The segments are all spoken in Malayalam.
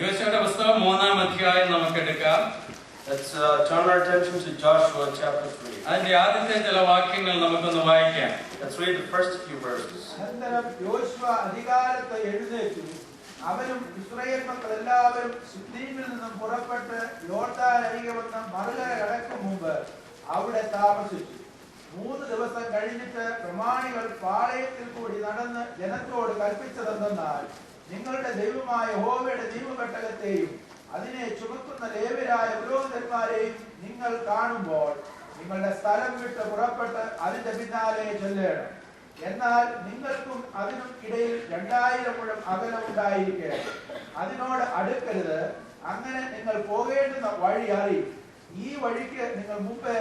Let's turn our attention to Joshua chapter 3. Let's read the first few verses. അവരും ഇസ്രായേൽ മക്കൾ എല്ലാവരും സിദ്ദീമിൽ നിന്നും പുറപ്പെട്ട് യോർദാൻ അരികെ വന്ന് മറുകര കടക്കും മുമ്പ് അവിടെ താമസിച്ചു. 3 ദിവസം കഴിഞ്ഞിട്ട് പ്രമാണികൾ പാളയത്തിൽ കൂടി നടന്ന് ജനത്തോട് കൽപ്പിച്ചതെന്നാൽ, നിങ്ങളുടെ ദൈവമായ യഹോവയുടെ നിയമപെട്ടകത്തെയും അതിനെ ചുമക്കുന്ന ലേവ്യരായ പുരോഹിതന്മാരെയും നിങ്ങൾ കാണുമ്പോൾ നിങ്ങളുടെ സ്ഥലം വിട്ട് പുറപ്പെട്ട് അതിന്റെ പിന്നാലെ ചെല്ലണം. എന്നാൽ നിങ്ങൾക്കും അതിനും ഇടയിൽ 2000 മുഴം അകലം ഉണ്ടായിരിക്കണം. അതിനോട് അടുക്കരുത്. അങ്ങനെ നിങ്ങൾ പോകേണ്ടുന്ന വഴി അറിയും. ഈ വഴിക്ക് നിങ്ങൾ മുമ്പേ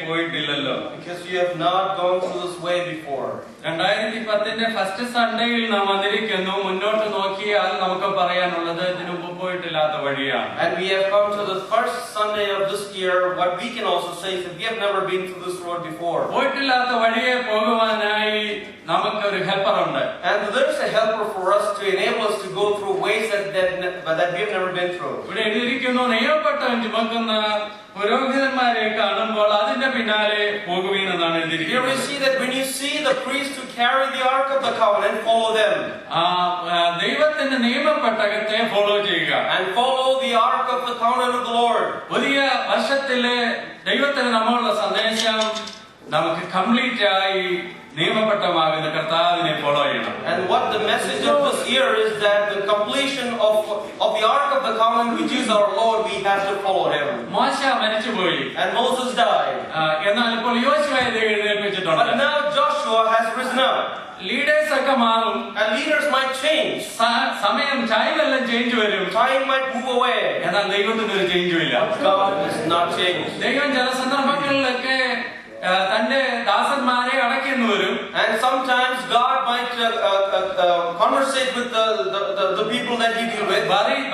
പോയിട്ടില്ലല്ലോ. Because you have not gone through this way before. 2010 first സൺഡേയിൽ നാം വന്നിരിക്കുന്നു. മുന്നോട്ട് നോക്കിയാൽ നമുക്ക് പറയാനുള്ളത് ഇതിനു മുമ്പ് പോയിട്ടില്ലാത്ത വഴിയാണ്. And we have come to the first Sunday of this year. What we can also say is that we have never been through this road before. പോയിട്ടില്ലാത്ത വഴിയെ പോകുവാനായി നമുക്കൊരു ഹെൽപ്പർ ഉണ്ട്. And there is a helper for us to enable us to go through ways that we have never been through. നിയമപ്പെട്ടവൻ ചുമക്കുന്ന പുരോഹിതന്മാരെ കാണുമ്പോൾ അതിന്റെ പിന്നാലെ പോകുവീനെന്നാണ് Here we see that when you see the priest who carry the ark of the covenant, follow them. ദൈവത്തിന്റെ നിയമപ്പെട്ടകത്തെ ഫോളോ ചെയ്യുക. And follow the ark of the covenant of the Lord. പുതിയ വർഷത്തിലെ ദൈവത്തിന് നമ്മളുള്ള സന്ദേശം നമുക്ക് കംപ്ലീറ്റ് ആയി നിയമപ്പെട്ടമാകുന്ന കർത്താവിനെ ഫോളോ ചെയ്യണം. And what the message of this year is that the completion of the ark of the covenant, which is our Lord, we have to follow him. മോശ മരിച്ചുപോയി. And Moses died. എന്നാൽ ഇപ്പോൾ യോശുവയെ എഴുന്നേൽപ്പിച്ചിട്ടുണ്ട്. But now Joshua has risen up. Leaders ഒക്കെ മാറും. And leaders might change. സമയം ടൈമെല്ലാം ചേഞ്ച് വരും. Time might move away. എന്നാൽ ദൈവത്തിന് ഒരു ചേഞ്ചും ഇല്ല. God is not changed. ദൈവം ചില സന്ദർഭങ്ങളിലൊക്കെ തന്റെ ദാസന്മാരെ അടയ്ക്കുന്നു വരും. And sometimes God might conversate with the people that he deal with.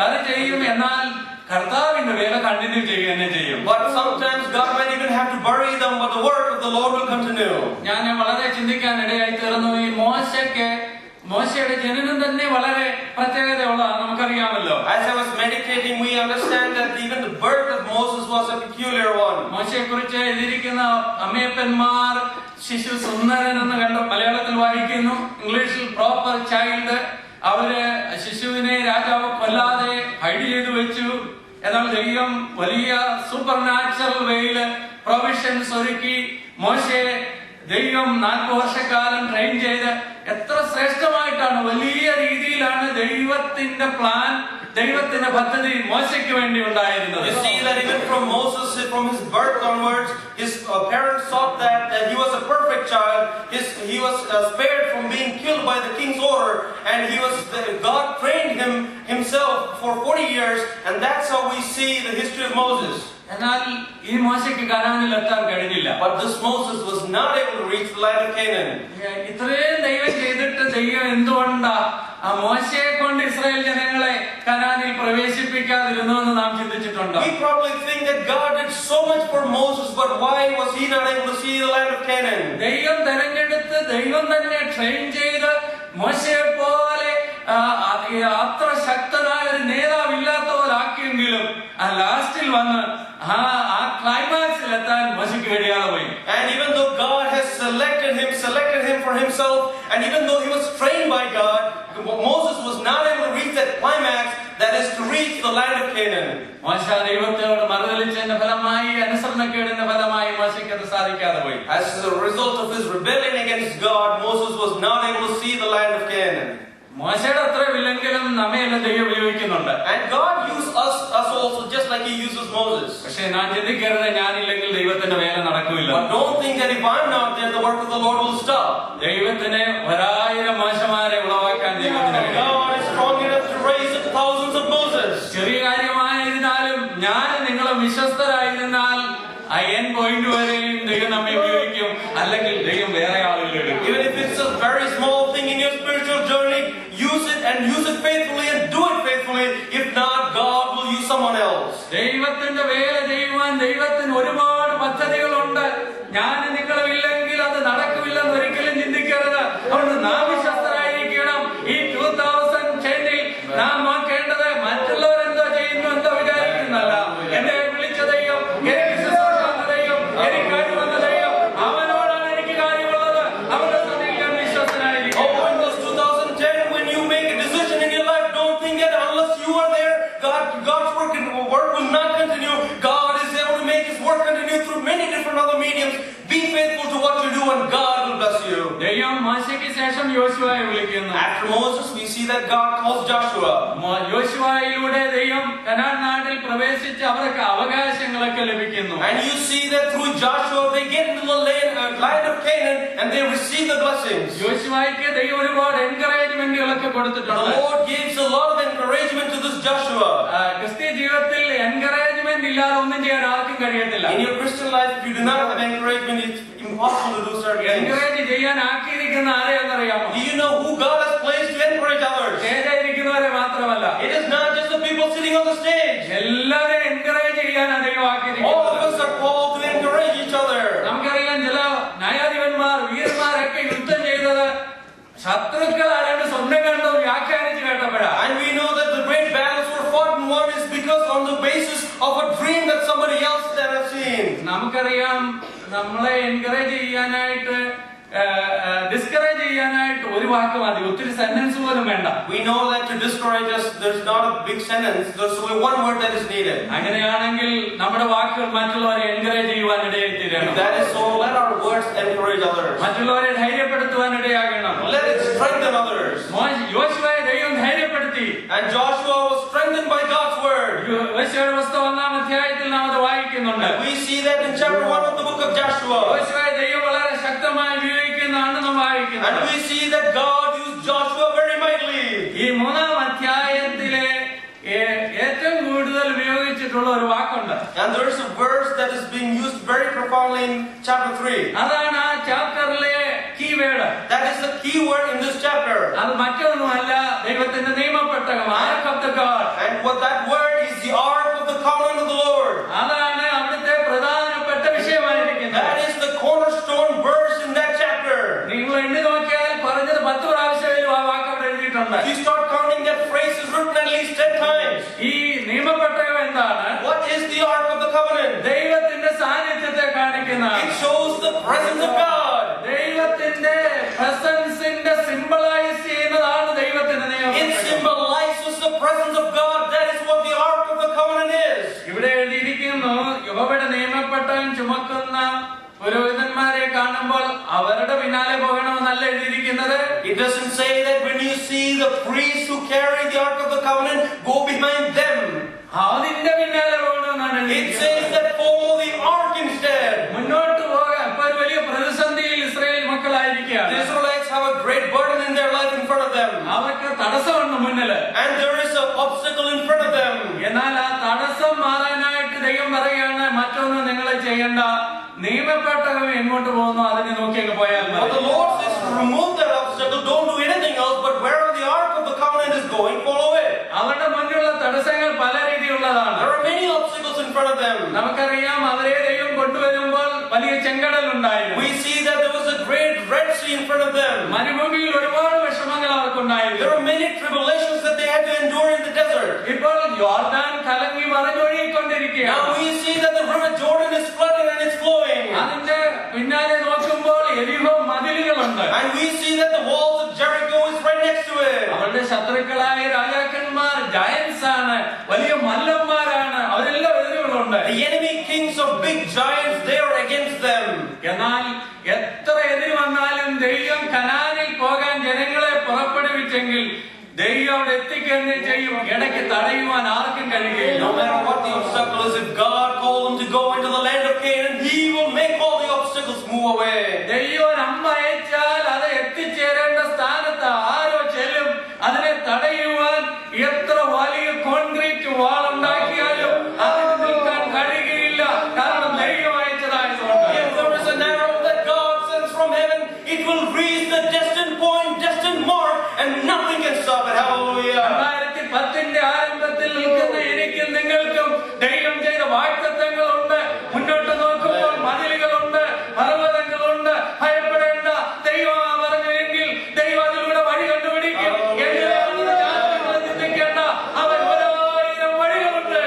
വരി ചെയ്യും. എന്നാൽ കർത്താവിന്റെ വേല കണ്ടിന്യൂ ചെയ്യുക തന്നെ ചെയ്യും. But sometimes God might even have to bury them, but the work of the Lord will continue. ഞാൻ വളരെ ചിന്തിക്കാൻ ഇടയായി തീർന്നു. ഈ മോശയുടെ ജനനം തന്നെ വളരെ പ്രത്യേകതയുള്ളതാണ്, നമുക്കറിയാമല്ലോ. As I was meditating, we understand that even the birth of Moses was a peculiar one. മോശയെ കുറിച്ച് എഴുതിയിരിക്കുന്ന അമ്മയപ്പന്മാർ ശിശു സുന്ദരൻ എന്ന് കണ്ട് മലയാളത്തിൽ വായിക്കുന്നു, ഇംഗ്ലീഷിൽ പ്രോപ്പർ ചൈൽഡ്. അവര് ശിശുവിനെ രാജാവ് കൊല്ലാതെ ഹൈഡ് ചെയ്തു വെച്ചു. എന്നാൽ ദൈവം വലിയ സൂപ്പർ നാച്ചുറൽ വേയില് പ്രൊവിഷൻസ് ഒരുക്കി മോശയെ ദൈവം 40 വർഷക്കാലം ട്രെയിൻ ചെയ്ത് എത്ര ശ്രേഷ്ഠമായിട്ടാണ്, വലിയ രീതിയിലാണ് ദൈവത്തിന്റെ പ്ലാൻ, ദൈവത്തിന്റെ പദ്ധതി മോശയ്ക്ക് വേണ്ടി ഉണ്ടായിരുന്നത്. You see that even from Moses, from his birth onwards, his parents thought that he was a perfect child. He was spared from being killed by the king's order, and God trained him himself for 40 years, and that's how we see the history of Moses. എന്നാൽ ഈ മോശയ്ക്ക് കനാനിൽ എത്താൻ കഴിഞ്ഞില്ല. But this Moses was not able to reach the land of Canaan. ഇത്രയും ദൈവം ചെയ്തിട്ട് ദൈവം എന്തുകൊണ്ടാ ആ മോശയെ കൊണ്ട് ഇസ്രായേൽ ജനങ്ങളെ കനാനിൽ പ്രവേശിപ്പിക്കാതിരുന്നു എന്ന് നാം ചിന്തിച്ചിട്ടുണ്ടോ? We probably think that God did so much for Moses, but why was he not able to see the land of Canaan? ദൈവം തെരഞ്ഞെടുത്ത് ദൈവം തന്നെ ട്രെയിൻ ചെയ്ത് മോശയെ പോലെ അത്ര ശക്തനായ ഒരു നേതാവില്ലാത്ത പോലാക്കിയെങ്കിലും ആ ലാസ്റ്റിൽ വന്ന് ആ ക്ലൈമാക്സിൽ എത്താൻ മോശയ്ക്ക് കഴിയാതെ പോയി. And even though God has selected him for himself, and even though he was trained by God, Moses was not able to reach that climax, that is to reach the land of Canaan. മോശ ദൈവത്തോട് മറുതലിച്ചതിന്റെ ഫലമായി, അനുസരണക്കേടിന്റെ ഫലമായി മോശയ്ക്ക് അത് സാധിക്കാതെ പോയി. As a result of his rebellion against God, Moses was not able to see the land of Canaan. മോശയുടെ അത്ര ഇല്ലെങ്കിലും നമ്മയെല്ലാം ദൈവം ഉപയോഗിക്കുന്നുണ്ട്. And God used us also just like he uses Moses. പക്ഷേ ഞാൻ ചിന്തിക്കരുത് ഞാനില്ലെങ്കിൽ ദൈവത്തിന്റെ വേല നടക്കില്ല. But don't think that if I'm not there, the work of the Lord will stop. ദൈവത്തിന് 1000 മോശമാരെ ഉളവാക്കാൻ ദൈവത്തിന് കഴിയും. God is strong enough to raise up thousands of Moses. ചെറിയ കാര്യമായിരുന്നാലും ഞാൻ നിങ്ങളെ വിശ്വസ്തരായിരുന്നാൽ ആ എൻഡ് പോയിന്റ് വരെയും ദൈവം നമ്മെ ഉപയോഗിക്കും. അല്ലെങ്കിൽ ദൈവം വേറെ ആളുകളെ എടുക്കും. Even if it's a very small thing in your spiritual journey, use it and use it faithfully and do it faithfully. If not, God will use someone else. ദൈവത്തിന്റെ വേല ചെയ്യുവാൻ ദൈവത്തിന് ഒരുപാട് പദ്ധതികളുണ്ട്. ഞാൻ നിങ്ങളില്ലെങ്കിൽ അത് നടക്കില്ലെന്ന് ഒരിക്കലും ചിന്തിക്കരുത്. അതുകൊണ്ട് നാം വിശ്വസ്തരായിരിക്കണം. ഈ 2010 mediums. Be faithful to what you do and God will bless you. ദൈവം മോശയ്ക്ക് ശേഷം യോശുവയെ വിളിക്കുന്നു. After Moses, we see that God calls Joshua. യോശുവയിലൂടെ ദൈവം കനാൻ നാട്ടിൽ പ്രവേശിച്ച് അവർക്ക് അവകാശങ്ങളൊക്കെ ലഭിക്കുന്നു. And you see that through Joshua they get into the land of Canaan and they receive the blessings. യോശുവയ്ക്ക് ദൈവം ഒരുപാട് എൻകറേജ്മെന്റുകളൊക്കെ The കൊടുത്തിട്ടുണ്ട്. Lord gives a lot of encouragement to this Joshua. ക്രിസ്തീയ ജീവിതത്തിൽ എൻകറേജ്മെന്റ് ഇല്ലാതെ ഒന്നും ചെയ്യാൻ ആർക്കും കഴിയത്തില്ല. In your Christian life, if you do not have encouragement, it's impossible to do certain things. Encourage ചെയ്യാൻ ആക്കിയിരിക്കുന്ന ആരെയെന്നറിയാമോ? Do you know who God has placed to encourage others? സ്റ്റേജിലിരിക്കുന്നവരെ മാത്രമല്ല, It is not just the people sitting on the stage. എല്ലാവരെയും എൻകറേജ് ചെയ്യാനാണ് ദൈവം All ആക്കിയിരിക്കുന്നത്. of us are called to encourage each other. നമുക്കറിയാം ചില ന്യായാധിപന്മാർ വീരന്മാരൊക്കെ യുദ്ധം ചെയ്തത് ശത്രുക്കൾ ആരാണ്ട് സ്വന്തം കണ്ടോ വ്യാഖ്യാനിച്ച് കേട്ടപ്പോഴാ. And we know that the great battles were fought and won is because on the basis of a dream that somebody else had seen. നമുക്കറിയാം നമ്മളെ എൻകറേജ് ചെയ്യാനായിട്ട് ഡിസ്കറേജ് ചെയ്യാനായിട്ട് ഒരു വാക്ക് മതി, ഒത്തിരി സെന്റൻസ് പോലും വേണ്ട. We know that to discourage us, there's not a big sentence. There's only one word that is needed. അങ്ങനെയാണെങ്കിൽ നമ്മുടെ വാക്കുകൾ മറ്റുള്ളവരെ എൻകറേജ് ചെയ്യുവാൻ ഇടയായിത്തീരണം. If that is so, let our words encourage others. മറ്റുള്ളവരെ ധൈര്യപ്പെടുത്തുവാൻ ഇടയാകണം. Let it strengthen others. യോശുവയെ ദൈവം ധൈര്യപ്പെടുത്തി. And Joshua was strengthened by God's word. യോശുവയുടെ പുസ്തകം 1-ാം അധ്യായത്തിൽ നാം അത് വായിക്കുന്നുണ്ട്. And we see that in chapter 1 of the book of Joshua. യോശുവയെ ദൈവം വളരെ ശക്തമായി ഉപയോഗിക്കുന്നതാണ് നാം വായിക്കുന്നത്. And we see that God used Joshua very mightily. ഈ 3-ാം അധ്യായത്തിലെ ഏറ്റവും കൂടുതൽ ഉപയോഗിച്ചിട്ടുള്ള ഒരു വാക്കുണ്ട്. And there is a verse that is being used very profoundly in chapter 3. അതാണ് ആ ചാപ്റ്ററിലെ keyword. That is the key word in this chapter. അത് മറ്റൊന്നുമല്ല, ദൈവത്തിന്റെ നിയമപ്പെട്ടകം, Ark of the God. And what that word is, the Ark of the Covenant of the Lord. അതാണ് അവിടുത്തെ പ്രധാനപ്പെട്ട വിഷയമായിരിക്കുന്നത്. That is the cornerstone verse in that chapter. നിങ്ങൾ എണ്ണി നോക്കിയാൽ പറഞ്ഞത് 10 പ്രാവശ്യമെങ്കിലും ആ വാക്ക് അവിടെ എഴുതിയിട്ടുണ്ട്. If you start counting, that phrase is written at least 10 times. ഈ നിയമപ്പെട്ടകം എന്താണ്? What is the Ark of the Covenant? ദൈവത്തിന്റെ സാന്നിധ്യത്തെ കാണിക്കുന്നതാണ്. It shows the presence of God. ദൈവത്തിന്റെ പ്രസൻസിന്റെ സിംബലൈസ് ചെയ്യുന്നതാണ് ദൈവത്തിന്റെ It നിയമപ്പെട്ടകം. symbolizes the presence of God. That is what the Ark of the Covenant is. ഇവിടെ എഴുതിയിരിക്കുന്നു, യഹോവയുടെ നിയമപ്പെട്ടകം ചുമക്കുന്ന പുരോഹിതന്മാരെ കാണുമ്പോൾ അവരുടെ പിന്നാലെ പോകണമെന്നല്ല എഴുതിയിരിക്കുന്നത്. It doesn't say that when you see the priests who carry the Ark of the Covenant, go behind them. അതിന്റെ പിന്നാലെ പോകണമെന്നാണ് It എഴുതിയിരിക്കുന്നത്. says that follow the Ark instead. മുന്നോട്ട് പോകാൻ ഇപ്പൊ ഒരു വലിയ പ്രതിസന്ധിയിൽ Israel മക്കളായിരിക്കുകയാണ്. The Israelites have a great burden in their life in front of them. അവർക്ക് തടസ്സമുണ്ട് മുന്നില്. And there is an obstacle in front of them. എന്നാൽ ആ തടസ്സം മാറാനായിട്ട് ദൈവം പറയുകയാണ്, മറ്റൊന്നും നിങ്ങൾ ചെയ്യണ്ട, നിയമപ്പെട്ടകം എങ്ങോട്ട് പോകുന്നു അതിനെ നോക്കി അങ്ങ് പോയാൽ But മതി. the Lord says to remove that obstacle, don't do anything else, but wherever the Ark of the Covenant is going, follow it. അവരുടെ മുന്നിലുള്ള തടസ്സങ്ങൾ പല രീതിയിലുള്ളതാണ്. There are many obstacles in front of them. നമുക്കറിയാം, അവരെ ദൈവം കൊണ്ടുവരുമ്പോൾ വലിയ ചെങ്കടൽ ഉണ്ടായിരുന്നു. We see that there was a great Red Sea in front of them. മരുഭൂമിയിൽ ഒരുപാട് വിഷമങ്ങൾ അവർക്കുണ്ടായിരുന്നു. There were many tribulations that they had to endure in the desert. ഇപ്പോൾ യോർദാൻ കലങ്ങി മറിഞ്ഞൊഴുകിക്കൊണ്ടിരിക്കുകയാണ്. Now we see that the river Jordan is flooding and it's flowing. അതിന്റെ പിന്നാലെ നോക്കുമ്പോൾ എരിഹോ മതിലുകളുണ്ട്. And we see that the walls of Jericho is right next to it. അവരുടെ ശത്രുക്കളായ രാജാക്കന്മാർ ജയന്റ്സ് ആണ്, വലിയ മല്ലന്മാരാണ്, അവരെല്ലാം എതിരുകളുണ്ട്. The enemy kings of big giants, they are against them. എന്നാൽ എത്ര എതിര് വന്നാലും ദൈവം കനാനിൽ പോകാൻ ജനങ്ങളെ പുറപ്പെടുവിച്ചെങ്കിൽ ദൈവം അവിടെ എത്തിക്കുക ചെയ്യും. ഇടയ്ക്ക് തടയുവാൻ ആർക്കും കഴിയുകയില്ല. No matter what the obstacle is, if God called them to go into the land of Canaan, He will make all the obstacles move away. ദൈവം അമ്മ അയച്ചാൽ അത് എത്തിച്ചേരേണ്ട സ്ഥാനത്ത് ആരോ ചെല്ലും. അതിനെ തടയുവാൻ എത്ര വലിയ കോൺക്രീറ്റ് വാൾ ഉണ്ടാക്കിയാലും അതിന് നിൽക്കാൻ കഴിയുകയില്ല. കാരണം ദൈവം അയച്ചതായതുകൊണ്ട്. If there is an arrow that God sends from heaven, it will reach the destined point, destined mark, and nothing can stop it. Hallelujah. 2010 ആരംഭത്തിൽ നിൽക്കുന്ന എനിക്കും നിങ്ങൾക്കും ദൈവം ചെയ്ത വാഗ്ദത്തങ്ങളുണ്ട്. മുന്നോട്ട് നോക്കുമ്പോൾ മതിലുകളുണ്ട്, പർവ്വതങ്ങളുണ്ട്. ഭയപ്പെടേണ്ട, ദൈവം പറഞ്ഞെങ്കിൽ ദൈവം അതിലൂടെ വഴി കണ്ടുപിടിക്കും. ചിന്തിക്കേണ്ട, അവൻ 1000 വഴികളുണ്ട്.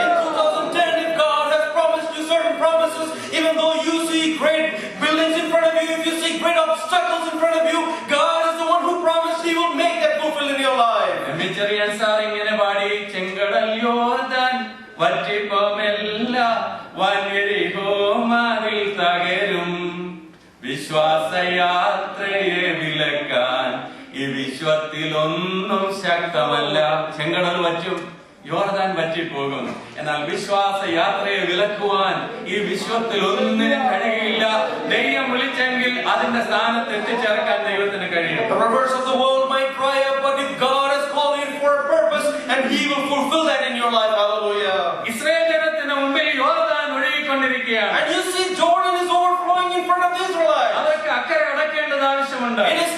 In 2010, if God has promised you certain promises, even though you see great buildings in front of you, if you see great obstacles in front of you, God is the one who promised He will make that fulfill in your life. ചെറിയ സാർ ഇങ്ങനെ പാടി, ചെങ്കടൽ യോർദാൻ വറ്റിപ്പോമെല്ല വൻഎരിഹോ മതിൽ തകരും. വിശ്വാസയാത്രയെ വിലക്കാൻ ഈ വിശ്വത്തിലൊന്നും ശക്തമല്ല. ചെങ്കടൽ വറ്റും, യോർദാൻ വറ്റിപ്പോകും. എന്നാൽ വിശ്വാസ യാത്രയെ വിലക്കുവാൻ ഈ വിശ്വത്തിൽ ഒന്നിനും കഴിയില്ല. ദൈവം വിളിച്ചെങ്കിൽ അതിന്റെ സ്ഥാനത്ത് എത്തിച്ചേർക്കാൻ ദൈവത്തിന് കഴിയും. The rivers of the world might dry up, but if God has called you for a purpose, and He will fulfill that in your life. Hallelujah. Israel ജനത്തിന് മുമ്പിൽ യോർദാൻ ഒഴുകിക്കൊണ്ടിരിക്കുകയാണ്. And you see Jordan is overflowing in front of the Israelites. അതൊക്കെ അക്കരെ അടക്കേണ്ടത് ആവശ്യമുണ്ട്. It is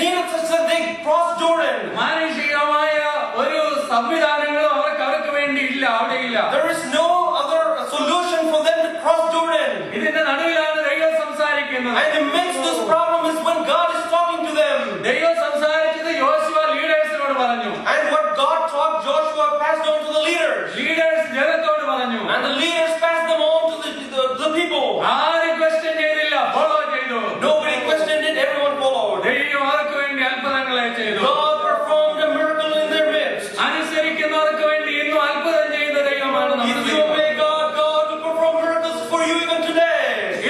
needed such that they cross Jordan. മാനുഷികമായ ഒരു സംവിധാനങ്ങളും അവർക്ക് വേണ്ടി ഇല്ല, അവിടെയില്ല. There is no other solution for them to cross Jordan. ഇതിന്റെ നടുവിലാണ് ദൈവം സംസാരിക്കുന്നത്. And amidst this problem is when God is talking to them. ദൈവം സംസാരിച്ചത് യോശുവ ലീഡേഴ്സിനോട് പറഞ്ഞു. And what God taught Joshua passed on to the leaders. Leaders ജനത്തോട് പറഞ്ഞു. And the leaders passed them on to the people. ആരും ക്വസ്റ്റ്യൻ ചെയ്തില്ല, ഫോളോ ചെയ്തു. Nobody questioned it, everyone followed. ദൈവം അവർക്ക് വേണ്ടി അത്ഭുതങ്ങളെ ചെയ്തു. God performed a miracle in their midst. അനുസരിക്കുന്നവർക്ക് വേണ്ടി ഇന്നും അത്ഭുതം ചെയ്യുന്ന ദൈവമാണ് If നമ്മുടെ you ദൈവം. obey God, God will perform miracles for you even today.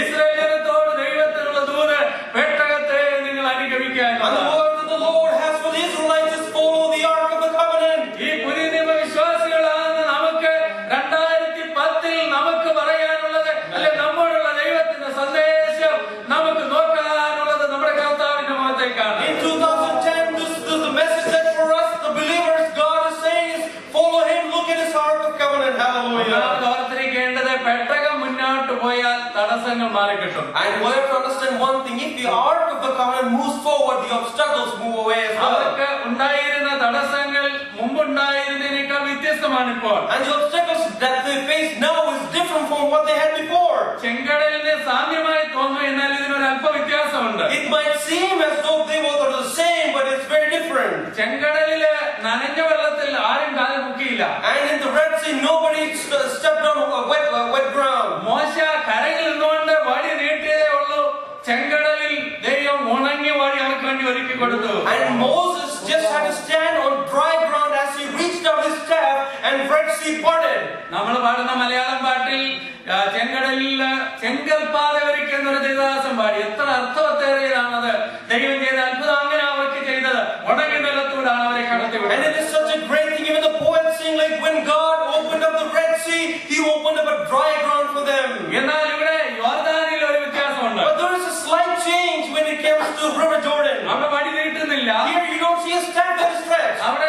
Israel ജനത്തോട് ദൈവത്തിനുള്ള ദൂത് പെട്ടകത്തെ നിങ്ങൾ And അനുഗമിക്കാൻ. the word that the Lord has for the Israelites is follow the ark of the covenant. ഈ പുതിയ നിയമ വിശ്വാസികളാണെന്ന് നമുക്ക് 2010 നമുക്ക് പറയാനുള്ളത്, അല്ലെ നമ്മോടുള്ള ദൈവത്തിന്റെ സന്ദേശം നമുക്ക് നോക്കാനുള്ളത് നമ്മുടെ കർത്താവിന്റെ മുഖത്തേക്കാണ്. In 2010, this is the message that for us, the believers, God is saying is follow Him, look at His ark of covenant. Hallelujah. ഓർത്തിരിക്കേണ്ടത് പെട്ടകം മുന്നോട്ട് പോയാൽ തടസ്സങ്ങൾ മാറിക്കിട്ടും. And we have to understand one thing: if the ark of the covenant moves forward, the obstacles move away as well. അവർക്ക് ഉണ്ടായിരുന്ന തടസ്സങ്ങൾ മുമ്പുണ്ടായിരുന്നതിനേക്കാൾ വ്യത്യസ്തമാണ് ഇപ്പോൾ. And the obstacles that they face now is different from what they had before. ചെങ്കടലിന് സാമ്യമായി തോന്നും, എന്നാൽ ഇതിനൊരു അല്പ വ്യത്യാസമുണ്ട്. It might seem as though they were the same, but it's very different. ചെങ്കടലില് നനഞ്ഞ വെള്ളത്തിൽ ആരും കാല് മുക്കിയില്ല. And in the Red Sea, nobody stepped on wet ground. മോശ കരയിൽ നിന്നുകൊണ്ട് വടി നീട്ടിയതേ ഉള്ളൂ. ചെങ്കടലിൽ ദൈവം ഉണങ്ങിയ വടി അവർക്ക് വേണ്ടി ഒരുക്കി കൊടുത്തു. And Moses just had to stand on dry ground as he reached out his staff, and Red Sea parted. നമ്മൾ പാടുന്ന മലയാളം പാട്ടിൽ ചെങ്കടലിൽ ചെങ്കൽപ്പാറ ഒരുക്കുന്ന ഒരു ദേവദാസം പാടി. എത്ര അർത്ഥവത്തേറിയതാണത്. ദൈവം ചെയ്ത അത്ഭുതം അങ്ങനെ അവർക്ക് ചെയ്തത്. ഉണങ്ങിയ നിലത്തൂടാണ് അവരെ കടത്തിവിട്ടത്. And it is such a great thing. Even the poets sing like when God opened up the Red Sea, He opened up a dry ground for them. എന്നാൽ ഇവിടെ യോർദാനിൽ ഒരു വ്യത്യാസമുണ്ട്. But there is a slight change when it comes to River Jordan. അവിടെ വടി നീട്ടുന്നില്ല. Here you don't see a staff that is stretched. അവിടെ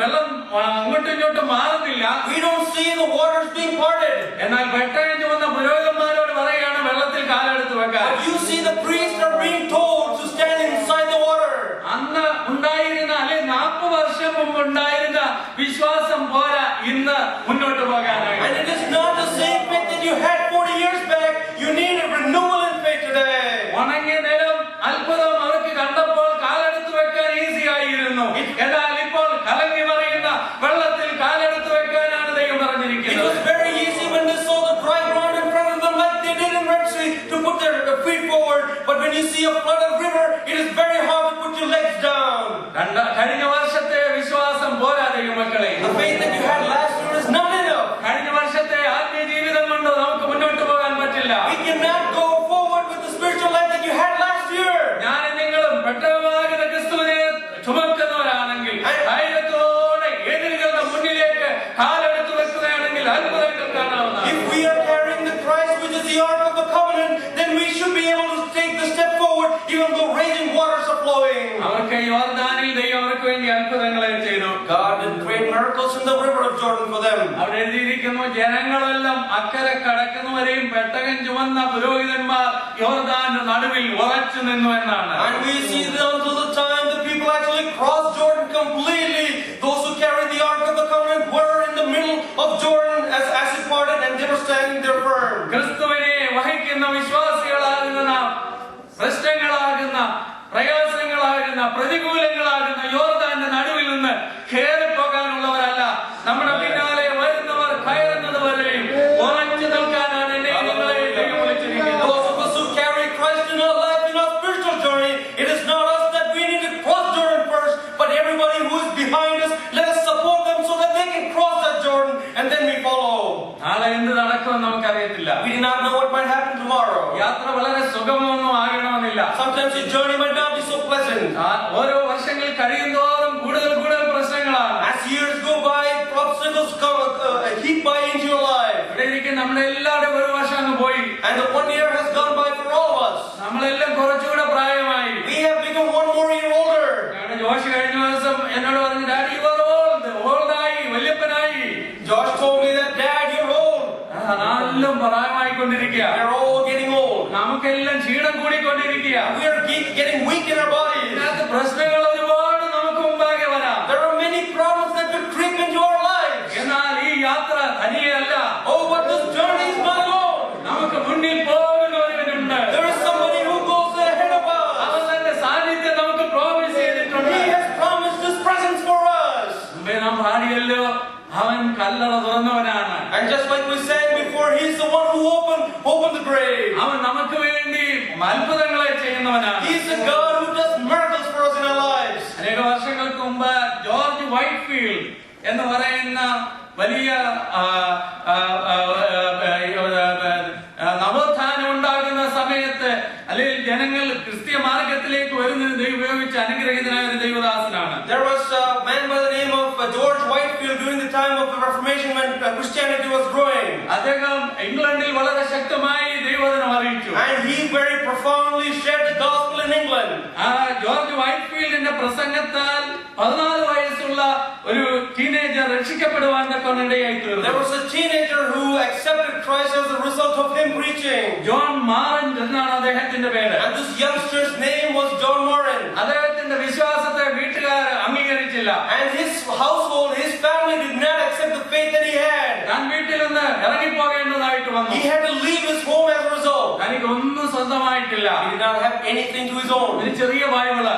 വെള്ളം അങ്ങോട്ടും ഇങ്ങോട്ടും മാറുന്നില്ല. We don't see the waters being parted. എന്നാൽ പെട്ടകം ചുമന്ന പുരോഹിതന്മാരോട് പറയുകയാണ് വെള്ളത്തിൽ കാലെടുത്ത് വെക്കാൻ. But you see the priests are being told to stand inside the water. അന്ന് ഉണ്ടായിരുന്ന, അല്ലെ 40 വർഷം മുമ്പ് ഉണ്ടായിരുന്ന വിശ്വാസം പോരാ ഇന്ന് മുന്നോട്ട് പോകാനായി. And it is not the same faith that you had 40 years back. You need a renewal in faith today. ഉണങ്ങിയ നിലം അത്ഭുതം അവർക്ക് കണ്ടപ്പോൾ കാലെടുത്ത് വെക്കാൻ ഈസി ആയിരുന്നു. എന്നാൽ ഇപ്പോൾ കലങ്ങി മറിയുന്ന വെള്ളത്തിൽ കാലെടുത്ത് വെക്കാനാണ് ദൈവം It പറഞ്ഞിരിക്കുന്നത്. was very easy when they saw the dry ground in front of them like they did in Red Sea to put their feet forward. But when you see a flooded river, it is very hard to put your legs down. കഴിഞ്ഞ വർഷത്തെ വിശ്വാസം പോരാ ദൈവമക്കളെ. The faith that you had last year is not enough. കഴിഞ്ഞ വർഷത്തെ ആത്മീയ ജീവിതം കൊണ്ട് നമുക്ക് മുന്നോട്ട് പോകാൻ പറ്റില്ല. We cannot go forward with the spiritual life that you had last year. ഞാനും നിങ്ങളും പെട്ടകമാകുന്ന ക്രിസ്തുവിനെ ചുമക്കുന്നവരാണെങ്കിൽ ധൈര്യത്തോടെ എതിരുകളുടെ മുന്നിലേക്ക് കാലെടുത്ത് വെക്കുകയാണെങ്കിൽ അത്ഭുതങ്ങൾ കാണാവുന്നതാണ്. If we are carrying the Christ, which is the ark of the covenant, then we should be able to take the step forward even though raging waters are flowing. അവർക്ക് യോർദാനിൽ ദൈവം അവർക്ക് വേണ്ടി അത്ഭുതങ്ങളെ ചെയ്തു. God did great miracles in the river of Jordan for them. അവിടെ എഴുതിയിരിക്കുന്നു, ജനങ്ങളെല്ലാം അക്കരെ കടക്കുന്നവരെയും പെട്ടകം ചുമന്ന പുരോഹിതന്മാർ യോർദാന്റെ നടുവിൽ ഉറച്ചു നിന്നു എന്നാണ്. And we see that until the time the people actually crossed Jordan completely, those who carried the ark of the covenant were in the middle of Jordan as it parted, and they were standing there firm. ക്രിസ്തുവിനെ വഹിക്കുന്ന വിശ്വാസികളാകുന്ന നാം പ്രശ്നങ്ങളാകുന്ന, പ്രയാസങ്ങളാകുന്ന, പ്രതികൂലങ്ങളാകുന്ന യോർദാന്റെ നടുവിൽ നിന്ന് കയറിപ്പോകാനുള്ളവരല്ല. നമ്മുടെ പിന്നാലെ വരുന്നവർ കയറുന്നത് വരെയും ഉറച്ചു നിൽക്കാനാണ് എന്നെ നിങ്ങളെ ദൈവം വിളിച്ചിരിക്കുന്നത്. Those of us who carry Christ in our life, in our spiritual journey, it is not us that we need to cross Jordan first, but everybody who is behind us, let us support them so that they can cross that Jordan, and then we follow. നാളെ എന്ത് നടക്കുമെന്ന് നമുക്കറിയത്തില്ല. We do not know what might happen tomorrow. യാത്ര വളരെ സുഗമമൊന്നും ആകണമെന്നില്ല. Sometimes your journey might not be so pleasant. ഓരോ വർഷങ്ങൾ കഴിയുന്തോറും കൂടുതൽ കൂടുതൽ പ്രശ്നങ്ങളാണ്. As years go by, obstacles come heap by into your life. ഇവിടെ ഇരിക്കുന്ന നമ്മളെല്ലാവരും ഒരു വർഷം അങ്ങ് പോയി. And the 1 year has gone by for all of us. നമ്മളെല്ലാം കുറച്ചുകൂടെ പ്രായമായി. We have become 1 more year older. ഞങ്ങളുടെ ജോഷ് കഴിഞ്ഞ ദിവസം എന്നോട് പറഞ്ഞു, ഡാഡി യു ആർ ഓൾഡായി, വല്യപ്പനായി. Josh told me that, Dad, you're old. നാലും പ്രായമായിക്കൊണ്ടിരിക്കുക. We're all getting old. നമുക്കെല്ലാം ക്ഷീണം കൂടിക്കൊണ്ടിരിക്കുക. We are getting weak in our bodies. ഇതിനകത്ത് പ്രശ്നങ്ങൾ ഒരുപാട് നമുക്ക് മുമ്പാകെ വരാം. There are many problems that could creep into our lives. എന്നാൽ ഈ യാത്ര തനിയല്ല. Oh, but this journey is not alone. നമുക്ക് മുന്നിൽ പോകുന്ന ഒരുവനുണ്ട്. There is somebody who goes ahead of us. അവൻ തന്റെ സാന്നിധ്യം നമുക്ക് പ്രോമിസ് ചെയ്തിട്ടുണ്ട്. He has promised His presence for us. മുമ്പേ നാം പാടിയല്ലോ, അവൻ കല്ലറ തുറന്നവനാണ്. And just like we sang before, He's the one who opened the grave. അവൻ നമുക്ക് വേണ്ടി അത്ഭുതങ്ങളെ ചെയ്യുന്നവനാണ്. He's the God who does miracles for us in our lives. അനേക വർഷങ്ങൾക്ക് മുമ്പ് ജോർജ് വൈറ്റ്ഫീൽഡ് എന്ന് പറയുന്ന വലിയ നവോത്ഥാനം ഉണ്ടാകുന്ന സമയത്ത് അല്ലെങ്കിൽ ജനങ്ങൾ ക്രിസ്തീയ മാർഗത്തിലേക്ക് വരുന്നതിന് ഉപയോഗിച്ച് അനുഗ്രഹീതനായ ഒരു ദൈവദാസനാണ്. There was a man by the name of George Whitefield during the time of the Reformation when Christianity was growing. അദ്ദേഹം ഇംഗ്ലണ്ടിൽ വളരെ ശക്തമായി ദൈവവചനം അറിയിച്ചു. And he very profoundly shared the gospel in England. George വൈറ്റ്ഫീൽഡിന്റെ പ്രസംഗത്താൽ 14 വയസ്സുള്ള ഒരു ടീനേജർ രക്ഷിക്കപ്പെടുവാൻ ഇടയായി തീർന്നു. There was a teenager who accepted Christ as a result of him preaching. John Marrant എന്നാണ് അദ്ദേഹത്തിന്റെ പേര്. And this youngster's name was John Moran. അദ്ദേഹത്തിന്റെ വിശ്വാസത്തെ വീട്ടുകാർ അംഗീകരിച്ചില്ല. And his household, his family did not accept the faith that he had. താൻ വീട്ടിൽ നിന്ന് ഇറങ്ങിപ്പോകേണ്ടതായിട്ട് വന്നു. He had to leave his home as a result. തനിക്ക് ഒന്നും സ്വന്തമായിട്ടില്ല. He did not have anything to his own. ഒരു ചെറിയ Bible,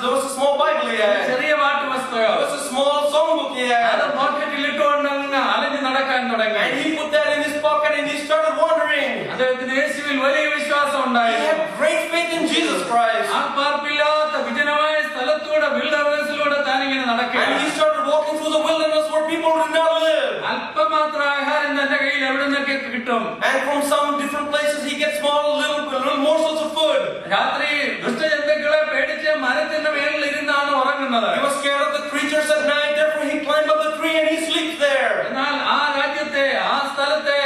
There was a small Bible he had. ചെറിയ പാട്ടുപുസ്തകം, There was a small songbook he അത് had. പോക്കറ്റിൽ ഇട്ടുകൊണ്ട് അങ്ങ് അലഞ്ഞു നടക്കാൻ തുടങ്ങി. And he put that in his pocket and he started wandering. അദ്ദേഹത്തിന് യേശുവിൽ വലിയ വിശ്വാസം He ഉണ്ടായിരുന്നു. had great faith in Jesus Christ. ആ പാർപ്പില്ലാത്ത വിജനമായ സ്ഥലത്തൂടെ വിൽഡർവേഴ്സിലൂടെ താനിങ്ങനെ നടക്കുക. And he started walking through the wilderness where people did not live. അല്പമാത്ര ആഹാരം തന്റെ കയ്യിൽ എവിടെ നിന്നൊക്കെ കിട്ടും. And from some different places he gets small little morsels of food. രാത്രി ദുഷ്ടജന്തുക്കളെ പേടിച്ച് മരത്തിന്റെ മേളിൽ ഇരുന്നാണ് ഉറങ്ങുന്നത്. He was scared of the creatures at night, therefore he climbed up the tree and he sleeps there. എന്നാൽ ആ രാജ്യത്തെ ആ സ്ഥലത്തെ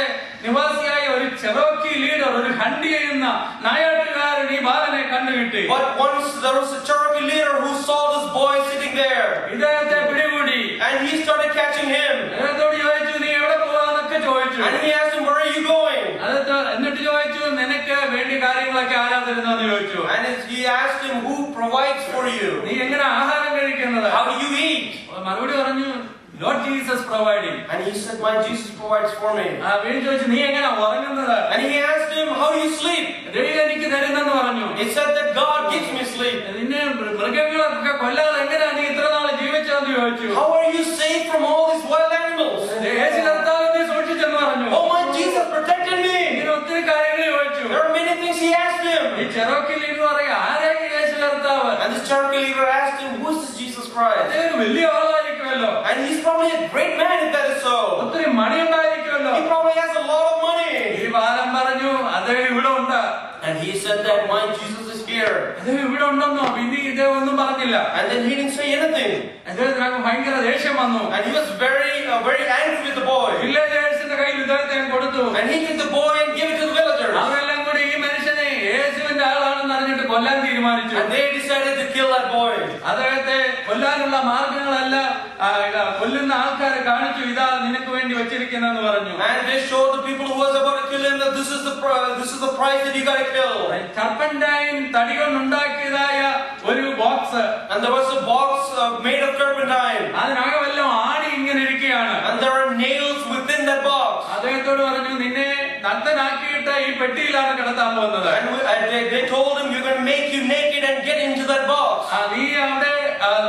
നിവാസിയായ ഒരു ചെറോക്കി ലീഡർ, ഒരു ഹണ്ടി ചെയ്യുന്ന നായാട്ടുകാരൻ ഈ ബാലനെ കണ്ടുകിട്ടി. But once there was a Cherokee leader who saw this boy sitting there. ഇദ്ദേഹത്തെ പിടികൂടി. And he started catching him. അദ്ദേഹത്തോട് ചോദിച്ചു, നീ എവിടെ പോവാന്നൊക്കെ ചോദിച്ചു. And he asked him, where are you going? എന്നിട്ട് ചോദിച്ചു, നിനക്ക് വേണ്ടി കാര്യങ്ങളൊക്കെ ആരാ തരുന്നതെന്ന് ചോദിച്ചു. And he asked him, who provides for you? നീ എങ്ങനെ ആഹാരം കഴിക്കുന്നത്? How do you eat? മറുപടി പറഞ്ഞു, Lord Jesus providing. And he said, my Jesus provides for me. വീണ്ടും ചോദിച്ചു, നീ എങ്ങനെ ഉറങ്ങുന്നത്? And he asked him, how do you sleep? ദൈവം എനിക്ക് തരുന്നെന്ന് പറഞ്ഞു. He said that God gives me sleep. നിന്നെ മൃഗങ്ങളൊക്കെ കൊല്ലാതെ എങ്ങനെയാ നീ ഇത്ര നാളെ ജീവിച്ചതെന്ന് ചോദിച്ചു. How are you safe from all these wild animals? യേശു കർത്താവിനെ സൂക്ഷിച്ചെന്ന് പറഞ്ഞു. Oh, my Jesus protected me. ഇങ്ങനെ ഒത്തിരി കാര്യങ്ങൾ ചോദിച്ചു. There are many things he asked him. ഈ ചെറോക്കി ലീഡർ പറയാ, ആരായി യേശു കർത്താവ്? And this Cherokee leader asked him, who is this Jesus Christ? അദ്ദേഹം വലിയ ആളായിരിക്കുമല്ലോ. And he's probably a great man if that is so. ഒത്തിരി മണിയുണ്ടായിരിക്കുമല്ലോ. He probably has a lot of money. ഈ ബാലൻ പറഞ്ഞു, അദ്ദേഹം ഇവിടെ ഉണ്ട്. And he said that my Jesus is here. അദ്ദേഹം ഇവിടെ ഉണ്ടെന്നോ? പിന്നെ ഇദ്ദേഹം ഒന്നും പറഞ്ഞില്ല. And then he didn't say anything. അദ്ദേഹത്തിന് ഭയങ്കര ദേഷ്യം വന്നു. And he was very angry with the boy. വില്ലേജേഴ്സിന്റെ കയ്യിൽ ഇദ്ദേഹത്തെ കൊടുത്തു. And he took the boy and gave it to the villagers. അവരെല്ലാം കൂടി ഈ മനുഷ്യനെ യേശുവിന്റെ ആളാണെന്ന് അറിഞ്ഞിട്ട് കൊല്ലാൻ തീരുമാനിച്ചു. And they decided to kill that boy. അദ്ദേഹത്തെ കൊല്ലാനുള്ള മാർഗങ്ങളെല്ലാം കൊല്ലുന്ന ആൾക്കാരെ കാണിച്ചു, ഇതാ നിനക്ക് വേണ്ടി വെച്ചിരിക്കുന്നെന്ന് പറഞ്ഞു. And they showed the people who was about to kill him that this is the price that you got to kill. Turpentine തടി കൊണ്ടുണ്ടാക്കിയതായ ഒരു box. And there was a box made of turpentine. അതിനകമെല്ലാം ആണി ഇങ്ങനെ ഇരിക്കുകയാണ്. And there are nails within that box. അദ്ദേഹത്തോട് പറഞ്ഞു, നിന്നെ നഗ്നനാക്കിയിട്ട് ഈ പെട്ടിയിലാണ് കിടത്താൻ പോകുന്നത്. And they told him, you're going to make you naked and get into that box. നീ അവിടെ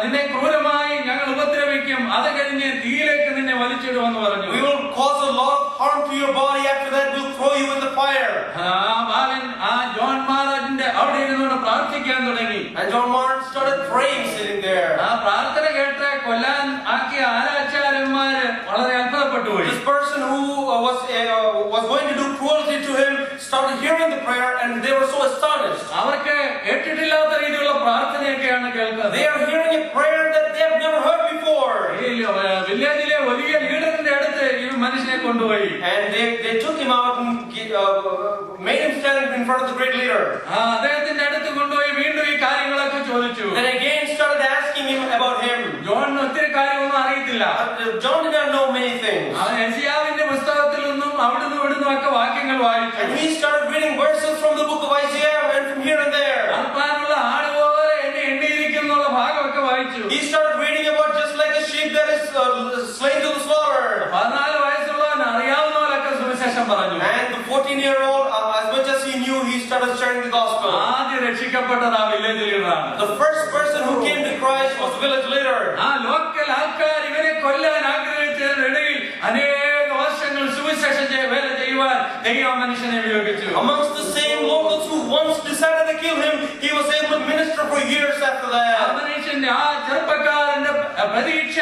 നിന്നെ ക്രൂരമായി ഞങ്ങൾ ഉപദ്രവിക്കും, അത് കഴിഞ്ഞ് തീയിലേക്ക് നിന്നെ വലിച്ചിടുമെന്ന് പറഞ്ഞു. We will cause a lot of harm to your body. After that we'll throw you in the fire. John മാരാജിന്റെ അവിടെ ഇരുന്നുകൊണ്ട് പ്രാർത്ഥിക്കാൻ തുടങ്ങി. And John Martin started praying sitting there. ആ പ്രാർത്ഥന കേട്ട് കൊല്ലാൻ ആക്കിയ ആരാച്ചാരന്മാര് വളരെ അത്ഭുതപ്പെട്ടു പോയി. This person who was going to do cruelty to him started hearing the prayer and they were so astonished. അവർക്ക് കേട്ടിട്ടില്ലാത്ത രീതിയിലുള്ള പ്രാർത്ഥനയൊക്കെയാണ് കേൾക്കുന്നത്. They are hearing a prayer that they have never heard before. വില്ലേജിലെ വലിയ ലീഡറിന്റെ അടുത്ത് ഈ മനുഷ്യനെ കൊണ്ടുപോയി. And they took him out and made him stand in front of the great leader. അദ്ദേഹത്തിന്റെ അടുത്ത് കൊണ്ടുപോയി വീണ്ടും ഈ കാര്യങ്ങളൊക്കെ ചോദിച്ചു. Then again started asking him about him. ജോണിന് ഒത്തിരി കാര്യമൊന്നും അറിയത്തില്ല. John did not know many things. അവൻ യെശയ്യാവിന്റെ പുസ്തകത്തിൽ നിന്നും അവിടുന്ന് ഇവിടുന്നും ഒക്കെ വാക്യങ്ങൾ വായിച്ചു. And he started reading verses from the book of Isaiah and from here and there. അറുപ്പാനുള്ള ആടുപോലെ എന്നെ എണ്ണിയിരിക്കുന്നുള്ള ഭാഗമൊക്കെ വായിച്ചു. He started reading about just like a sheep that is slain to the slaughter. 14 വയസ്സുള്ളവൻ അറിയാവുന്നവരൊക്കെ സുവിശേഷം പറഞ്ഞു. And the 14-year-old, as much as he knew, he started sharing the gospel. ആദ്യം രക്ഷിക്കപ്പെട്ടത് ആ village ലീഡറാണ്. The first person who came to Christ was the village leader. ആ ലോക്കൽ ആൾക്കാർ ഇവരെ കൊല്ലാൻ ആഗ്രഹിച്ചതിനിടയിൽ അനേക വർഷങ്ങൾ സുവിശേഷ വേല ചെയ്യുവാൻ ദൈവം മനുഷ്യനെ ഉപയോഗിച്ചു. Amongst the same locals who once decided to kill him, he was able to minister for years after ആ that. മനുഷ്യന്റെ ആ ചെറുപ്പക്കാരന്റെ പ്രതീക്ഷ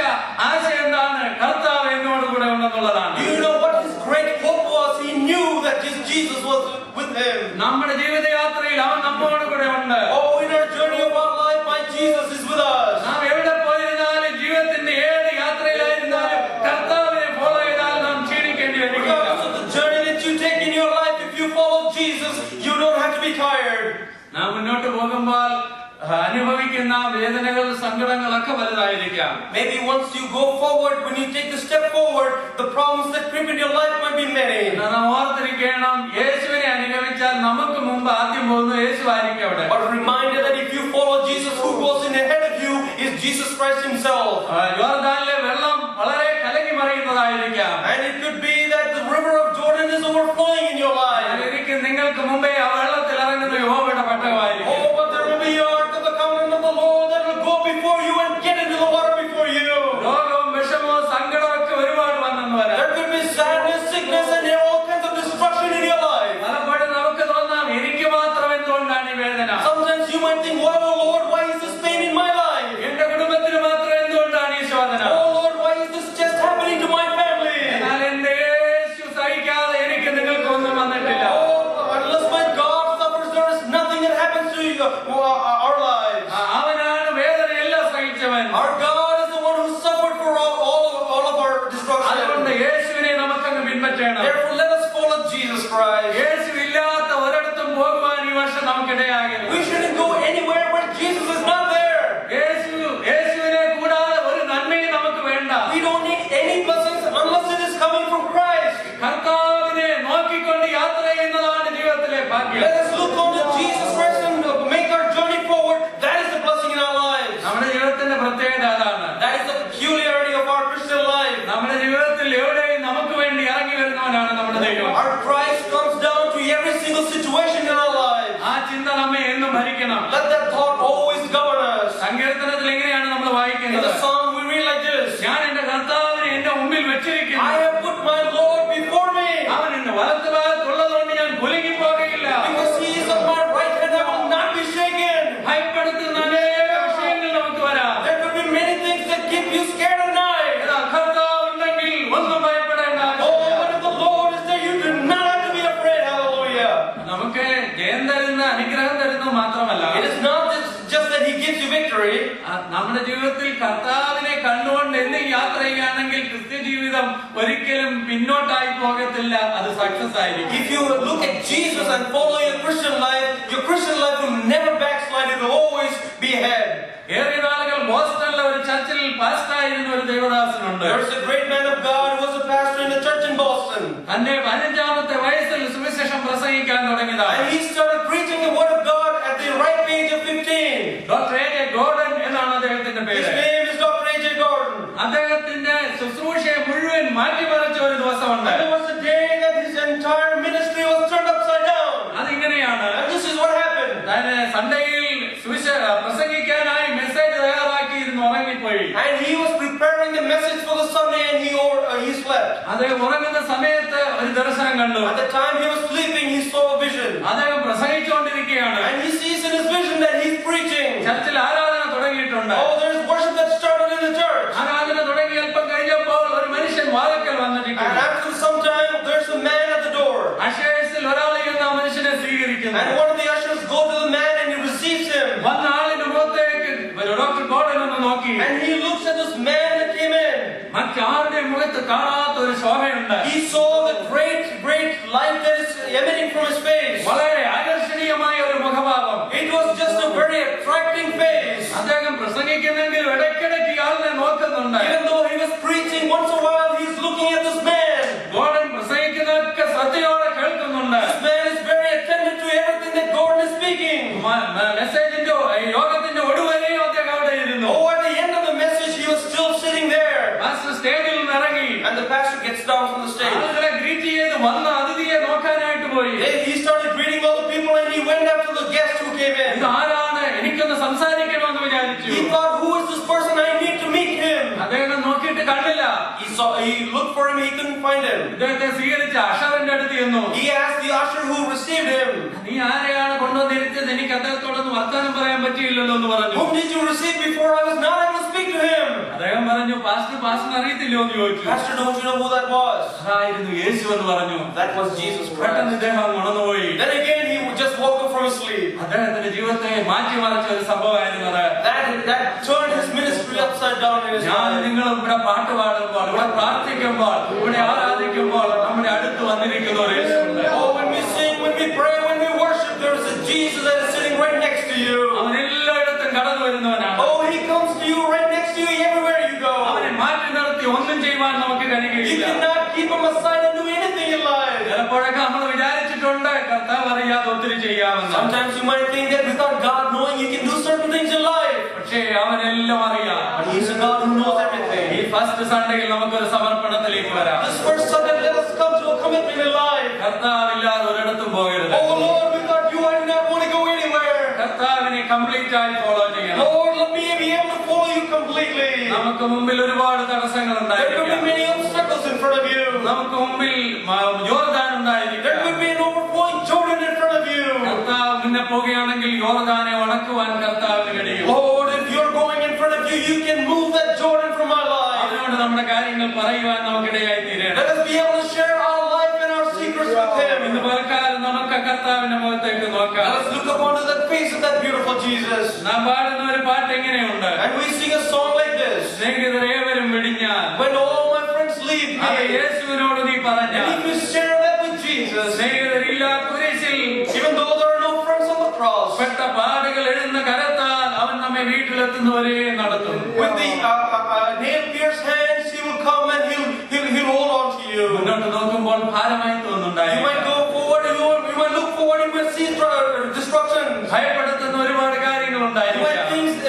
ആശ എന്താണ്? കർത്താവ് എന്നോട് കൂടെ ഉണ്ടെന്നുള്ളതാണ്. Do you know what his great hope was? He knew that Jesus was with him. നമ്മുടെ ജീവിതയാത്രയിൽ അവൻ നമ്മോട് കൂടെ ഉണ്ട്. Oh, in our journey of our life, my Jesus is with us. നാം എവിടെ പോയിരുന്നാലും ജീവിതത്തിന്റെ ഏത് യാത്രയിലായിരുന്നാലും കർത്താവിനെ ഫോളോ ചെയ്താൽ നാം ക്ഷീണിക്കേണ്ടി വരില്ല. Regardless of the journey that you take in your life, if you follow Jesus, you don't have to be tired. നാം മുന്നോട്ട് പോകുമ്പോൾ അനുഭവിക്കുന്ന വേദനകൾ സങ്കടങ്ങളൊക്കെ വലുതായിരിക്കാം. Maybe once you go forward, when you take a step forward, the problems that creep in your life might be many. നാം ഓർത്തിരിക്കണം, യേശുവിനെ അനുഗമിച്ചാൽ നമുക്ക് മുമ്പ് ആദ്യം പോകുന്നത് യേശു ആയിരിക്കും അവിടെ. But reminder that if you follow Jesus, who goes in ahead of you is Jesus Christ himself. യോർദാനിലെ വെള്ളം വളരെ കലങ്ങി മറിയുന്നതായിരിക്കാം. And it could be that the river of Jordan is overflowing in your life. എനിക്ക് നിങ്ങൾക്ക് മുമ്പേ ആ വെള്ളത്തിൽ ഇറങ്ങുന്ന യഹോവയുടെ പട്ടകമായിരിക്കും. Oh, but there will be the ark of the covenant of the Lord that will go before you and get into the water before you. രോഗവും വിഷമവും സങ്കടവും ഒക്കെ ഒരുപാട് വന്നെന്ന് വരാം. There could be sadness, sickness, and all kinds of destruction in your life. പലപ്പോഴും നമുക്ക് തോന്നാം, എനിക്ക് മാത്രം എന്തുകൊണ്ടാണ് ഈ വേദന? Sometimes you might think, why, oh Lord, why is this pain in my life? എന്റെ കുടുംബത്തിന് മാത്രം എന്തുകൊണ്ടാണ് ഈ ശോധന? Oh Lord, why is this just happening to my family? എന്നാൽ എന്റെ യേശു സഹിക്കാതെ എനിക്ക് നിങ്ങൾക്ക് ഒന്നും വന്നിട്ടില്ല. Oh, unless my God suffers, there is nothing that happens to our lives. അവനാണ് വേദനയെല്ലാം സഹിച്ചവൻ. Our God is the one who suffered for all of our അതുകൊണ്ട് destruction. യേശുവിനെ നമുക്കങ്ങ് പിൻപറ്റണം. Therefore, let us follow Jesus Christ. യേശു ഇല്ലാത്ത ഒരിടത്തും പോകുവാൻ ഈ വർഷം നമുക്കിടയാകരുത്. We shouldn't go anywhere where Jesus is not there. യേശുവിനെ കൂടാതെ ഒരു നന്മയും നമുക്ക് വേണ്ട. We don't need any blessings unless it is coming from Christ. കർത്താവിനെ നോക്കിക്കൊണ്ട് യാത്ര ചെയ്യുന്നതാണ് ജീവിതത്തിലെ ഭാഗ്യം. Let us look on to Jesus Christ and make our journey forward. That is the blessing in our lives. നമ്മുടെ ജീവിതത്തിന്റെ പ്രത്യേകത അതാണ്. That is the peculiarity of our Christian life. നമ്മുടെ ജീവിതത്തിൽ എവിടെയും നമുക്ക് വേണ്ടി ഇറങ്ങി വരുന്നവനാണ് നമ്മുടെ ദൈവം. Our Christ comes down to every single situation in our lives. ആ ചിന്ത നമ്മെ എന്നും ഭരിക്കണം. Let that thought always govern us. സങ്കീർത്തനത്തിൽ എങ്ങനെയാണ് നമ്മൾ In വായിക്കുന്നത്? the song we read like this. ഞാൻ എന്റെ കർത്താവിനെ എന്റെ മുമ്പിൽ വെച്ചിരിക്കുന്നു. I have put my Lord before me. അവൻ എന്റെ വലത്തുഭാഗത്തുള്ളതുകൊണ്ട് ഞാൻ കുലുങ്ങി പോകുകയില്ല. Because he is on my right hand, I will not be shaken. ഭയപ്പെടുത്തുന്ന അനേക വിഷയങ്ങൾ നമുക്ക് വരാം. There could be many things that keep you scared at night. കർത്താവ് ഉണ്ടെങ്കിൽ ഒന്നും ഭയപ്പെടേണ്ട. Oh, but if the Lord is there, you do not have to be afraid. Hallelujah. നമുക്ക് ജയം തരുന്ന അനുഗ്രഹം തരുന്നത് മാത്രമല്ല, It is not just that he gives you victory. നമ്മുടെ ജീവിതത്തിൽ കർത്താവിനെ കണ്ടുകൊണ്ട് എന്ന് യാത്ര ചെയ്യുകയാണെങ്കിൽ ക്രിസ്ത്യ ജീവിതം ഒരിക്കലും പിന്നോട്ടായി പോകത്തില്ല. അത് സക്സസ് ആയിരിക്കും. If you look at Jesus and follow your Christian life will never backslide. It will always be ahead. ഏറെ നാളുകൾ ബോസ്റ്റണിലെ ഒരു ചർച്ചിൽ പാസ്റ്ററായിരുന്ന ഒരു ദേവദാസനുണ്ട്. There is a great man of God who was a pastor in a church in Boston. തന്റെ 15-ാമത്തെ വയസ്സിൽ സുവിശേഷം പ്രസംഗിക്കാൻ തുടങ്ങിയതാണ്. And he started preaching the word of God at the ripe age of 15. Doctor A J Gordon എന്നാണ് അദ്ദേഹത്തിന്റെ His പേര്. name is Dr. A.J. Gordon. അദ്ദേഹത്തിന്റെ ശുശ്രൂഷയെ മുഴുവൻ മാറ്റിമറിച്ച ഒരു ദിവസമുണ്ട്. And there was a day that his entire ministry was turned upside down. അതിങ്ങനെയാണ്. And this is what happened. സൺഡേയിൽ പ്രസംഗിക്കാനായി മെസ്സേജ് തയ്യാറാക്കിയിരുന്നു, ഉറങ്ങിപ്പോയി. And he was preparing the message for the Sunday and he slept. അദ്ദേഹം ഉറങ്ങുന്ന സമയത്ത് ഒരു ദർശനം കണ്ടു. At the time he was sleeping, he saw a vision. അദ്ദേഹം പ്രസംഗിച്ചുകൊണ്ടിരിക്കുകയാണ്. And he sees in his vision that he's preaching. ചർച്ചിൽ ആരാധന തുടങ്ങിയിട്ടുണ്ട്. Oh, there is worship that started in the church. ആരാധന തുടങ്ങി അല്പം കഴിഞ്ഞപ്പോൾ ഒരു മനുഷ്യൻ വാതിൽക്കൽ And വന്നിരിക്കുന്നു. after some time, there's a man at the door. അഷേഴ്സിൽ ഒരാൾ എന്ന മുഖത്ത് കാണാത്ത ഒരു ശോഭയുണ്ട്. He saw the great light that is emanating from his face. വളരെ ആകർഷണീയമായ ഒരു മുഖഭാവം. It was just a very attracting face. അദ്ദേഹം പ്രസംഗിക്കുന്നെങ്കിൽ ഇടയ്ക്കിടയ്ക്ക് ഇയാളെ നോക്കുന്നുണ്ട്. Even though he was preaching, once in a while he's looking at this man. Gordon പ്രസംഗിക്കുന്നതൊക്കെ ശ്രദ്ധയോടെ കേൾക്കുന്നുണ്ട്. This man is very attentive to everything that Gordon is speaking. മെസ്സേജിന്റെ യോഗത്തിന്റെ ഒടുവരെയും അദ്ദേഹം അവിടെ ഇരുന്നു. Oh, at the end of the message, he was still sitting there. Pastor സ്റ്റേജിൽ നിന്ന് ഇറങ്ങി. And the pastor gets down from the stage. ആളുകളെ ഗ്രീറ്റ് ചെയ്ത് വന്ന അതിഥിയെ നോക്കാനായിട്ട് പോയി. He started greeting all the people and he went after the guest who came in. ഇത് ആരാണ്, എനിക്കൊന്ന് സംസാരിക്കണമെന്ന് വിചാരിച്ചു. He thought, who is this person? I need to meet him. അദ്ദേഹം നോക്കിയിട്ട് കണ്ടില്ല. He looked for him, he couldn't find him. ഇദ്ദേഹത്തെ സ്വീകരിച്ച അഷറിന്റെ അടുത്ത് ചെന്നു. He asked the usher who received him, നീ ആരെയാണ് കൊണ്ടുവന്നിരുത്തിയത്, എനിക്ക് അദ്ദേഹത്തോടൊന്ന് വർത്താനം പറയാൻ പറ്റിയില്ലല്ലോ എന്ന് പറഞ്ഞു. whom did you receive before? I was not able to speak to him. അദ്ദേഹം പറഞ്ഞു, പാസ്റ്ററിന് അറിയത്തില്ലോ എന്ന് ചോദിച്ചു. Pastor, don't you know who that was? അതായിരുന്നു യേശു എന്ന് പറഞ്ഞു. That was Jesus പെട്ടെന്ന് Christ. ഇദ്ദേഹം ഉണർന്നുപോയി. Then again he just woke up from his sleep. അദ്ദേഹത്തിന്റെ ജീവിതത്തെ മാറ്റിമറിച്ച ഒരു സംഭവമായിരുന്നു അത്. That turned his ministry upside down in his ഞാൻ life. നിങ്ങൾ ഇവിടെ പാട്ട് പാടുമ്പോൾ, ഇവിടെ പ്രാർത്ഥിക്കുമ്പോൾ, ഇവിടെ ആരാധിക്കുമ്പോൾ നമ്മുടെ അടുത്ത് വന്നിരിക്കുന്ന ഒരു യേശുണ്ട്. Oh, when we sing, when we pray, when we worship, there is a Jesus that is sitting right next to you. അവൻ എല്ലായിടത്തും കടന്നു വരുന്നവനാണ്. Oh, he comes to you, right next to you, everywhere you go. അവനെ മാറ്റി നിർത്തി ഒന്നും ചെയ്യുവാൻ നമുക്ക് You കഴിയുകയില്ല. cannot keep him aside and do anything in life. ചിലപ്പോഴൊക്കെ നമ്മൾ വിചാരിച്ചിട്ടുണ്ട് കർത്താവ് അറിയാതെ ഒത്തിരി ചെയ്യാമെന്ന്. Sometimes you might think that without God knowing, you can do certain things in life. പക്ഷേ അവനെല്ലാം അറിയാം. But He's a God who knows everything. ഈ ഫസ്റ്റ് സൺഡേയിൽ നമുക്കൊരു സമർപ്പണത്തിലേക്ക് വരാം. This first Sunday, let us come to a commitment in life. കർത്താവില്ലാതെ ഒരിടത്തും പോകരുത്. Oh Lord, without you, I do not want to go anywhere. കർത്താവിനെ കംപ്ലീറ്റ് ആയി ഫോളോ ചെയ്യണം. Lord, let me be able to follow you completely. നമുക്ക് മുമ്പിൽ ഒരുപാട് തടസ്സങ്ങൾ There could be ഉണ്ടായിരിക്കാം. many obstacles in front of you. നമുക്ക് മുമ്പിൽ യോർദാൻ There ഉണ്ടായിരിക്കാം. could be an overflowing Jordan in front of you. കർത്താവ് മുന്നേ പോകുകയാണെങ്കിൽ യോർദാനെ ഉണക്കുവാൻ കർത്താവിന് കഴിയും. Lord, if you're going in front of you, you can move that Jordan from my life. അതിനോട് നമ്മുടെ കാര്യങ്ങൾ പറയുവാൻ നമുക്കിടയായി തീരണം. Let us be able to share our life and our secrets with ഇന്ന് Him. പകൽക്കാലം നമുക്ക് കർത്താവിന്റെ മുഖത്തേക്ക് നോക്കാം. Let us look upon the face of that beautiful Jesus. നാം പാടുന്ന ഒരു പാട്ട് എങ്ങനെയുണ്ട്? And we sing a song like this. സ്നേഹിതരേവരും വെടിഞ്ഞാൽ When all my friends leave അത് me, യേശുവിനോട് നീ പറഞ്ഞാൽ, and if you share that with Jesus, സ്നേഹിതരില്ല കുരിശിൽ even though there are no friends on the cross, പെട്ട പാടുകൾ എഴുന്ന കരത്താൽ അവൻ നമ്മെ വീട്ടിലെത്തുന്നവരെ നടത്തും. with the nail-pierced hands, He will come and He'll hold on to you. മുന്നോട്ട് നോക്കുമ്പോൾ ഭാരമായി You തോന്നുന്നുണ്ടായിരിക്കും. might go forward, you might look forward, you might see destruction. ഭയപ്പെടുത്തുന്ന ഒരുപാട് കാര്യങ്ങൾ ഉണ്ടായിരിക്കാം.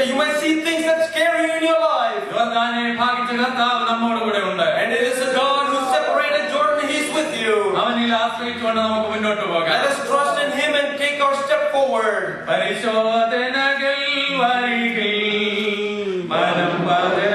You might see things that scare you in your life. യോർദാനെ ഭാഗിച്ച കർത്താവ് നമ്മോട് കൂടെ ഉണ്ട്. And it is a God who separated Jordan, He's with you. അവനിൽ ആശ്രയിച്ചുകൊണ്ട് നമുക്ക് മുന്നോട്ട് പോകാം. Let us trust in Him and take our step forward. പരിശോധനകൾ വരികിൽ മനം പകര